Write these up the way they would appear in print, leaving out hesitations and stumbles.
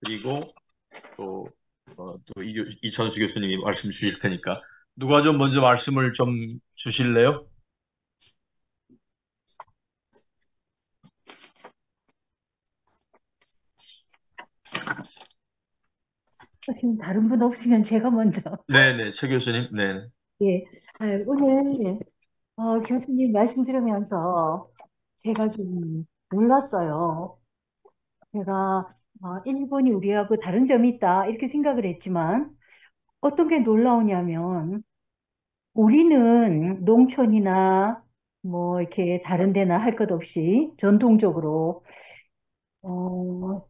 그리고 또, 이찬수 교수님이 말씀 주실 테니까 누가 좀 먼저 말씀을 좀 주실래요? 지금 다른 분 없으면 제가 먼저. 네네, 최 교수님. 네. 예. 오늘 교수님 말씀 들으면서 제가 좀 놀랐어요. 제가 일본이 우리하고 다른 점이 있다 이렇게 생각을 했지만 어떤 게 놀라우냐면 우리는 농촌이나 뭐 이렇게 다른 데나 할 것 없이 전통적으로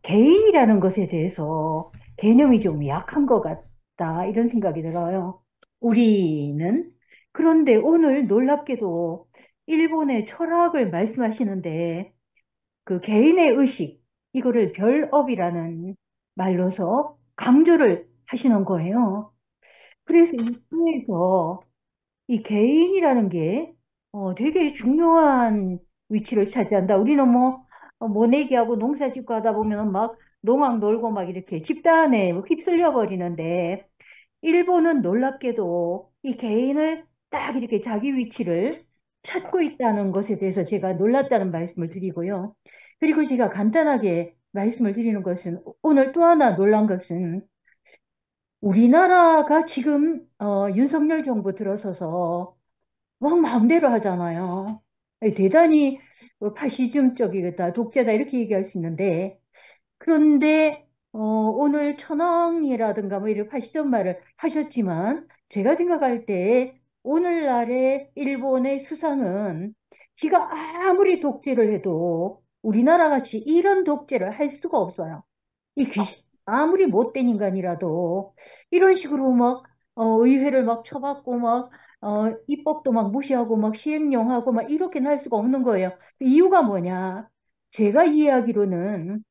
개인이라는 것에 대해서 개념이 좀 약한 것 같다, 이런 생각이 들어요. 우리는. 그런데 오늘 놀랍게도 일본의 철학을 말씀하시는데 그 개인의 의식, 이거를 별업이라는 말로서 강조를 하시는 거예요. 그래서 이 시에서 이 개인이라는 게 되게 중요한 위치를 차지한다. 우리는 뭐 모내기하고 농사짓고 하다 보면 막 농악 놀고 막 이렇게 집단에 휩쓸려 버리는데 일본은 놀랍게도 이 개인을 딱 이렇게 자기 위치를 찾고 있다는 것에 대해서 제가 놀랐다는 말씀을 드리고요. 그리고 제가 간단하게 말씀을 드리는 것은 오늘 또 하나 놀란 것은 우리나라가 지금 윤석열 정부 들어서서 막 마음대로 하잖아요. 아니, 대단히 파시즘 쪽이다, 독재다 이렇게 얘기할 수 있는데 그런데 오늘 천황이라든가 뭐 이런 파시즘 말을 하셨지만 제가 생각할 때 오늘날의 일본의 수상은 지가 아무리 독재를 해도 우리나라 같이 이런 독재를 할 수가 없어요. 이 귀신 아무리 못된 인간이라도 이런 식으로 막 의회를 막 쳐박고 막 입법도 막 무시하고 막 시행령하고 막 이렇게는 할 수가 없는 거예요. 그 이유가 뭐냐? 제가 이해하기로는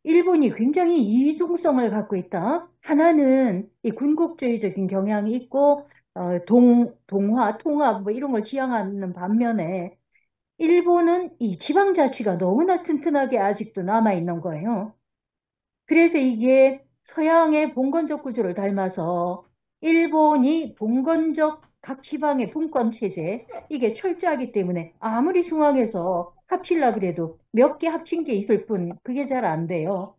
일본이 굉장히 이중성을 갖고 있다. 하나는 이 군국주의적인 경향이 있고 동화, 통합 뭐 이런 걸 지향하는 반면에 일본은 이 지방자치가 너무나 튼튼하게 아직도 남아 있는 거예요. 그래서 이게 서양의 봉건적 구조를 닮아서 일본이 봉건적 각 지방의 분권 체제 이게 철저하기 때문에 아무리 중앙에서 합치려 그래도 몇 개 합친 게 있을 뿐 그게 잘 안 돼요.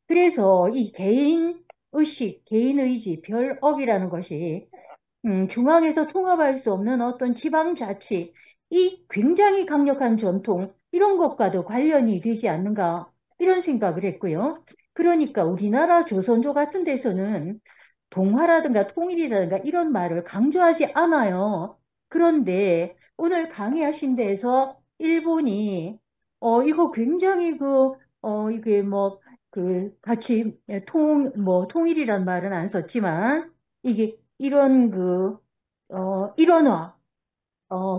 그래서 이 개인 의식, 개인 의지, 별업이라는 것이 중앙에서 통합할 수 없는 어떤 지방자치, 이 굉장히 강력한 전통, 이런 것과도 관련이 되지 않는가, 이런 생각을 했고요. 그러니까 우리나라 조선조 같은 데서는 동화라든가 통일이라든가 이런 말을 강조하지 않아요. 그런데 오늘 강의하신 데에서 일본이, 이거 굉장히 이게 뭐, 같이 통일이란 말은 안 썼지만, 이게 이런 일원화,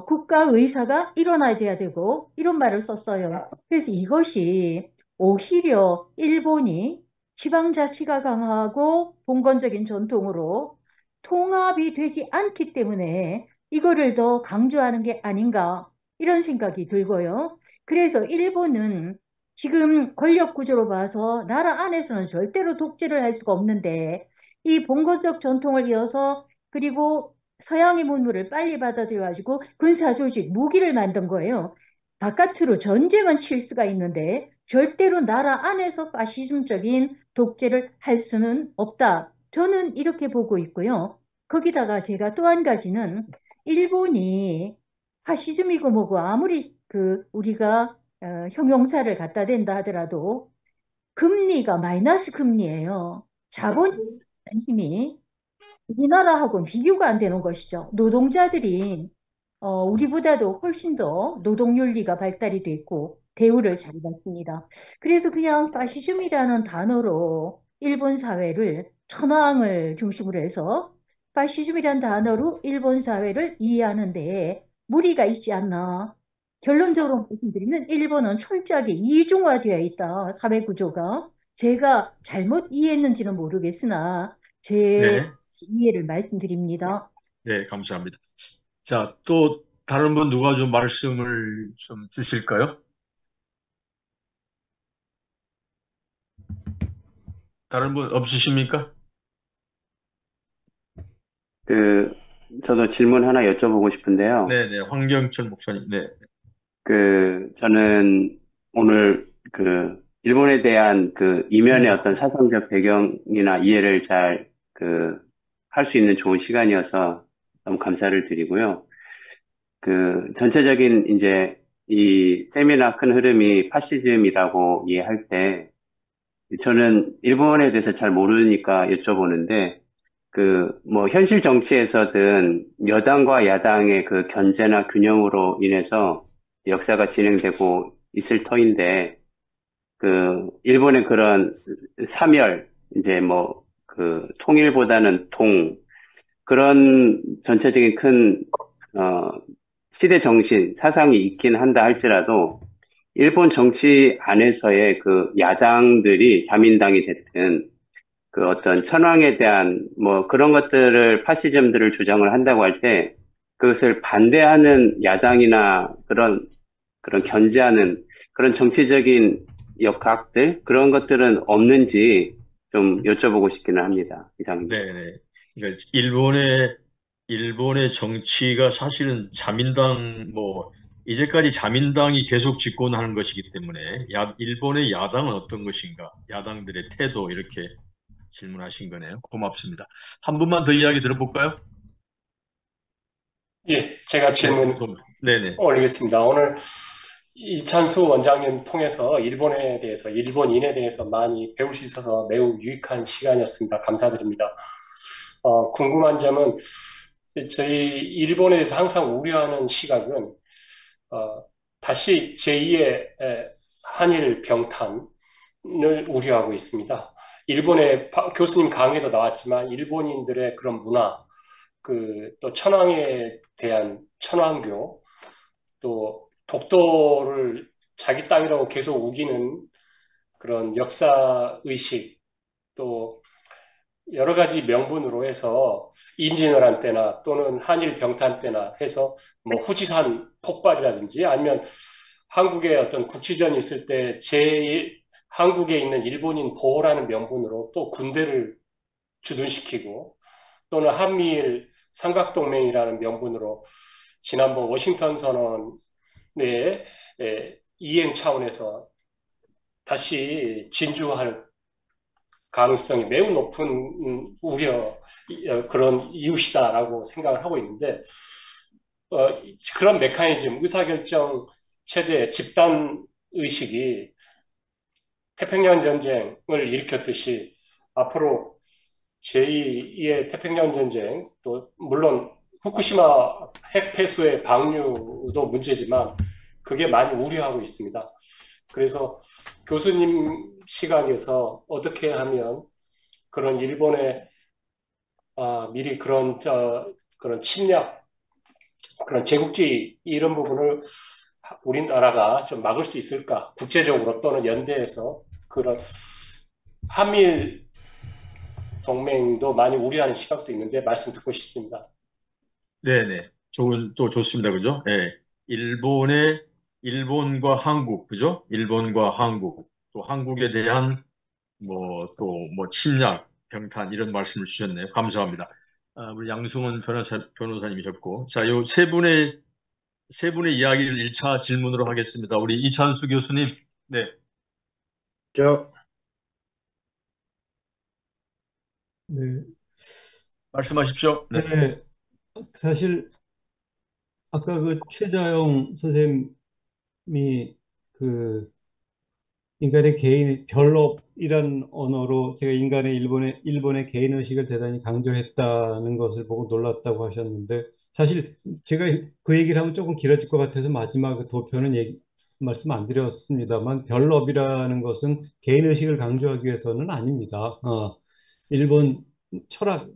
국가 의사가 일원화돼야 되고, 이런 말을 썼어요. 그래서 이것이 오히려 일본이 지방자치가 강하고 봉건적인 전통으로 통합이 되지 않기 때문에 이거를 더 강조하는 게 아닌가, 이런 생각이 들고요. 그래서 일본은 지금 권력 구조로 봐서 나라 안에서는 절대로 독재를 할 수가 없는데 이 봉건적 전통을 이어서 그리고 서양의 문물을 빨리 받아들여가지고 군사조직, 무기를 만든 거예요. 바깥으로 전쟁은 칠 수가 있는데 절대로 나라 안에서 파시즘적인 독재를 할 수는 없다. 저는 이렇게 보고 있고요. 거기다가 제가 또 한 가지는 일본이 파시즘이고 뭐고 아무리 우리가 형용사를 갖다 댄다 하더라도 금리가 마이너스 금리예요. 자본의 힘이 우리나라하고는 비교가 안 되는 것이죠. 노동자들이 우리보다도 훨씬 더 노동윤리가 발달이 돼 있고 대우를 잘 받습니다. 그래서 그냥 파시즘이라는 단어로 일본 사회를 천황을 중심으로 해서 파시즘이라는 단어로 일본 사회를 이해하는데 무리가 있지 않나. 결론적으로 말씀드리면 일본은 철저하게 이중화되어 있다. 사회 구조가. 제가 잘못 이해했는지는 모르겠으나 제 네. 이해를 말씀드립니다. 네, 감사합니다. 자, 또 다른 분 누가 좀 말씀을 좀 주실까요? 다른 분 없으십니까? 그, 저도 질문 하나 여쭤보고 싶은데요. 네네, 황경철 목사님. 네. 저는 오늘 일본에 대한 이면의 어떤 사상적 배경이나 이해를 할 수 있는 좋은 시간이어서 너무 감사를 드리고요. 전체적인 이제 이 세미나 큰 흐름이 파시즘이라고 이해할 때, 저는 일본에 대해서 잘 모르니까 여쭤보는데, 뭐, 현실 정치에서든 여당과 야당의 견제나 균형으로 인해서 역사가 진행되고 있을 터인데, 일본의 그런 사멸, 이제 뭐, 통일보다는 그런 전체적인 어, 시대 정신, 사상이 있긴 한다 할지라도, 일본 정치 안에서의 야당들이 자민당이 됐든, 어떤 천황에 대한 뭐 그런 것들을 파시즘들을 주장을 한다고 할 때 그것을 반대하는 야당이나 그런 견제하는 그런 정치적인 역학들 그런 것들은 없는지 좀 여쭤보고 싶기는 합니다. 이상입니다. 네네. 그러니까 일본의 정치가 사실은 자민당, 뭐, 이제까지 자민당이 계속 집권하는 것이기 때문에, 일본의 야당은 어떤 것인가? 야당들의 태도, 이렇게 질문하신 거네요. 고맙습니다. 한 분만 더 이야기 들어볼까요? 예, 제가 네, 질문 네네. 올리겠습니다. 오늘 이찬수 원장님 통해서 일본인에 대해서 많이 배울 수 있어서 매우 유익한 시간이었습니다. 감사드립니다. 궁금한 점은 저희 일본에 대해서 항상 우려하는 시각은 어, 다시 제2의 한일 병탄을 우려하고 있습니다. 일본의 교수님 강의도 나왔지만 일본인들의 그런 문화, 또 천황에 대한 천황교, 또 독도를 자기 땅이라고 계속 우기는 그런 역사 의식, 또 여러 가지 명분으로 해서 임진왜란 때나 또는 한일 병탄 때나 해서 뭐 후지산 폭발이라든지 아니면 한국에 어떤 국지전이 있을 때 한국에 있는 일본인 보호라는 명분으로 또 군대를 주둔시키고 또는 한미일 삼각동맹이라는 명분으로 지난번 워싱턴 선언의 이행 차원에서 다시 진주할 가능성이 매우 높은 그런 이유시다라고 생각을 하고 있는데 그런 메커니즘, 의사결정 체제, 집단 의식이 태평양 전쟁을 일으켰듯이 앞으로 제2의 태평양 전쟁, 또 물론 후쿠시마 핵 폐수의 방류도 문제지만 그게 많이 우려하고 있습니다. 그래서 교수님 시각에서 어떻게 하면 그런 일본의 미리 그런 침략, 그런 제국주의 이런 부분을 우리나라가 좀 막을 수 있을까? 국제적으로 또는 연대해서 그런 한미일 동맹도 많이 우려하는 시각도 있는데 말씀 듣고 싶습니다. 네네. 또 좋습니다. 그죠? 네. 일본과 한국, 그죠? 일본과 한국, 또 한국에 대한 침략, 병탄, 이런 말씀을 주셨네요. 감사합니다. 우리 양승원 변호사님이셨고. 자, 요 세 분의 이야기를 1차 질문으로 하겠습니다. 우리 이찬수 교수님. 네. 저, 네, 말씀하십시오. 네. 네, 사실 아까 최자영 선생님이 그 인간의 개인 별업이란 언어로 제가 일본의 개인 의식을 대단히 강조했다는 것을 보고 놀랐다고 하셨는데 사실 제가 그 얘기를 하면 조금 길어질 것 같아서 마지막 도표는 말씀 안 드렸습니다만 별업이라는 것은 개인 의식을 강조하기 위해서는 아닙니다. 일본 철학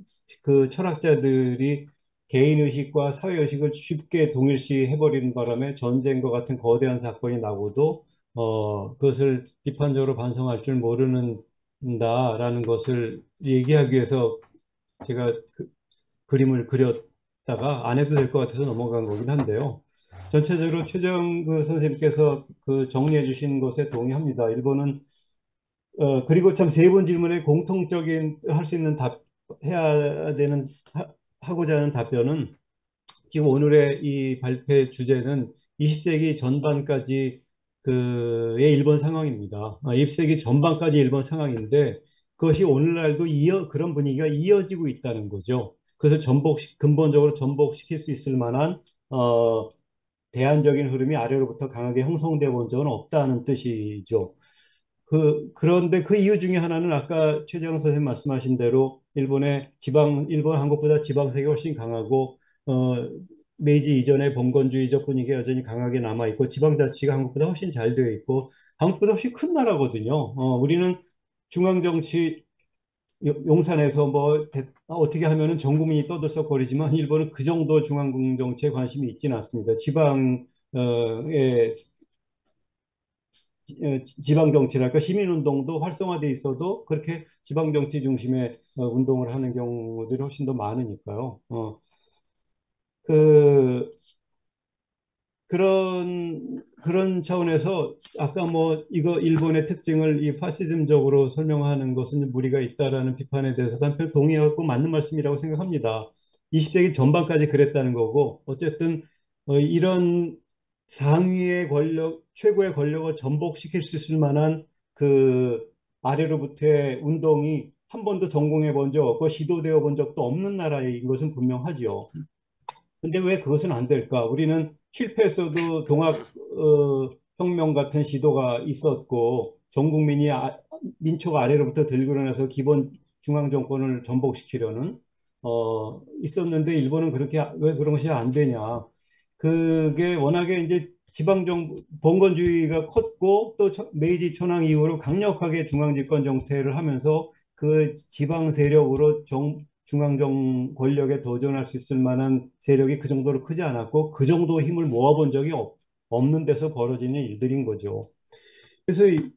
철학자들이 개인 의식과 사회 의식을 쉽게 동일시 해버리는 바람에 전쟁과 같은 거대한 사건이 나고도 그것을 비판적으로 반성할 줄 모르는다라는 것을 얘기하기 위해서 제가 그림을 그렸다가 안 해도 될 것 같아서 넘어간 거긴 한데요. 전체적으로 최정 선생님께서 정리해 주신 것에 동의합니다. 일본은 그리고 참 세 번 질문에 공통적인 할 수 있는 해야 되는, 하고자 하는 답변은 지금 오늘의 이 발표 주제는 20세기 전반까지 그의 일본 상황입니다. 20세기 전반까지 일본 상황인데 그것이 오늘날도 그런 분위기가 이어지고 있다는 거죠. 그래서 근본적으로 전복시킬 수 있을 만한 대안적인 흐름이 아래로부터 강하게 형성되어 본 적은 없다는 뜻이죠. 그런데 그 이유 중에 하나는 아까 최재형 선생님 말씀하신 대로 일본 한국보다 지방색이 훨씬 강하고, 어, 메이지 이전의 봉건주의적 분위기가 여전히 강하게 남아있고, 지방자치가 한국보다 훨씬 잘 되어 있고, 한국보다 훨씬 큰 나라거든요. 우리는 중앙정치, 용산에서 어떻게 하면은 전 국민이 떠들썩거리지만, 일본은 그 정도 중앙정치에 관심이 있지는 않습니다. 지방 정치랄까 시민운동도 활성화돼 있어도 그렇게 지방 정치 중심의 운동을 하는 경우들이 훨씬 더 많으니까요. 그 그런 차원에서 아까 이거 일본의 특징을 이 파시즘적으로 설명하는 것은 무리가 있다라는 비판에 대해서 한편 동의하고 맞는 말씀이라고 생각합니다. 20세기 전반까지 그랬다는 거고 어쨌든 이런 상위의 권력, 최고의 권력을 전복시킬 수 있을 만한 그 아래로부터의 운동이 한 번도 성공해 본 적 없고 시도되어 본 적도 없는 나라인 것은 분명하죠. 근데 왜 그것은 안 될까? 우리는 실패했어도 혁명 같은 시도가 있었고, 전 국민이 민초가 아래로부터 들고 일어나서 기본 중앙 정권을 전복시키려는 있었는데 일본은 왜 그런 것이 안 되냐? 그게 워낙에 이제 봉건주의가 컸고 또 메이지 천황 이후로 강력하게 중앙 집권 정태를 하면서 그 지방 세력으로 중앙정 권력에 도전할 수 있을 만한 세력이 그 정도로 크지 않았고 그 정도 힘을 모아본 적이 없는 데서 벌어지는 일들인 거죠. 그래서 이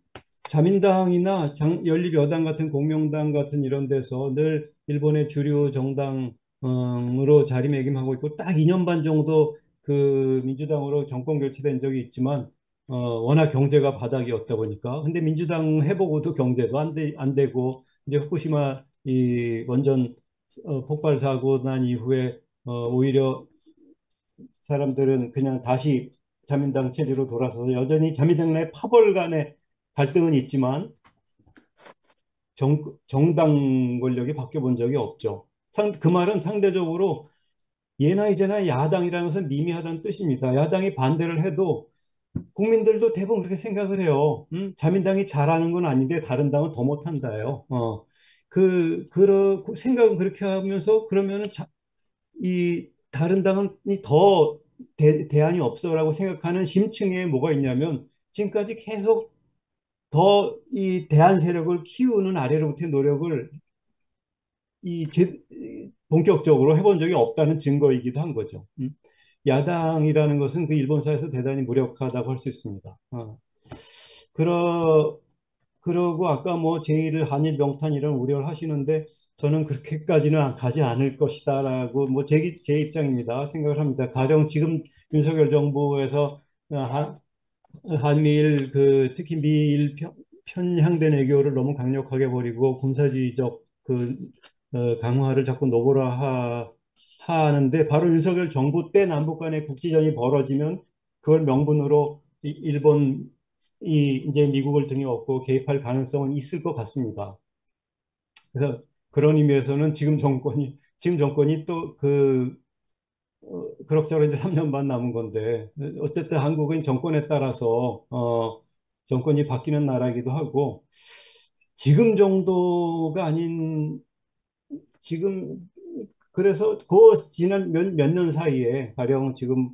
자민당이나 연립여당 같은 공명당 같은 이런 데서 늘 일본의 주류 정당으로 자리매김하고 있고 딱 2년 반 정도 그 민주당으로 정권 교체된 적이 있지만 워낙 경제가 바닥이었다 보니까 근데 민주당 해보고도 경제도 안 되고 이제 후쿠시마 이 원전 폭발 사고 난 이후에 오히려 사람들은 그냥 다시 자민당 체제로 돌아서서 여전히 자민당 내 파벌 간의 갈등은 있지만 정당 권력이 바뀌어 본 적이 없죠. 그 말은 상대적으로 예나 이제나 야당이라는 것은 미미하다는 뜻입니다. 야당이 반대를 해도 국민들도 대부분 그렇게 생각을 해요. 자민당이 잘하는 건 아닌데 다른 당은 더 못한다요. 생각은 그렇게 하면서 그러면은 이 다른 당이 더 대안이 없어라고 생각하는 심층에 뭐가 있냐면 지금까지 계속 더 이 대안 세력을 키우는 아래로부터의 노력을 본격적으로 해본 적이 없다는 증거이기도 한 거죠. 야당이라는 것은 그 일본 사회에서 대단히 무력하다고 할 수 있습니다. 그러고 아까 제1을 한일 명탄 이런 우려를 하시는데 저는 그렇게까지는 가지 않을 것이다라고 제 입장입니다. 생각을 합니다. 가령 지금 윤석열 정부에서 한미일 특히 미일 편향된 외교를 너무 강력하게 벌이고 군사주의적 강화를 자꾸 하는데 바로 윤석열 정부 때 남북 간의 국지전이 벌어지면 그걸 명분으로 일본이 이제 미국을 등에 업고 개입할 가능성은 있을 것 같습니다. 그래서 그런 의미에서는 지금 정권이 또 그럭저럭 이제 3년 반 남은 건데 어쨌든 한국은 정권에 따라서 정권이 바뀌는 나라이기도 하고 지금 정도가 아닌 지금 그래서 지난 몇 년 사이에 가령 지금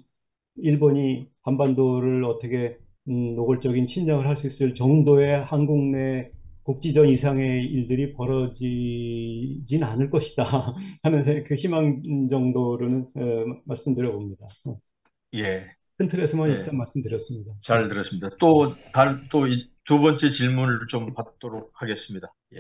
일본이 한반도를 어떻게 노골적인 침략을 할 수 있을 정도의 한국 내 국지전 이상의 일들이 벌어지진 않을 것이다 하는 그 희망 정도로는 말씀드려 봅니다. 예, 큰 틀에서만 예, 일단 말씀드렸습니다. 잘 들었습니다. 또 두 번째 질문을 좀 받도록 하겠습니다. 예.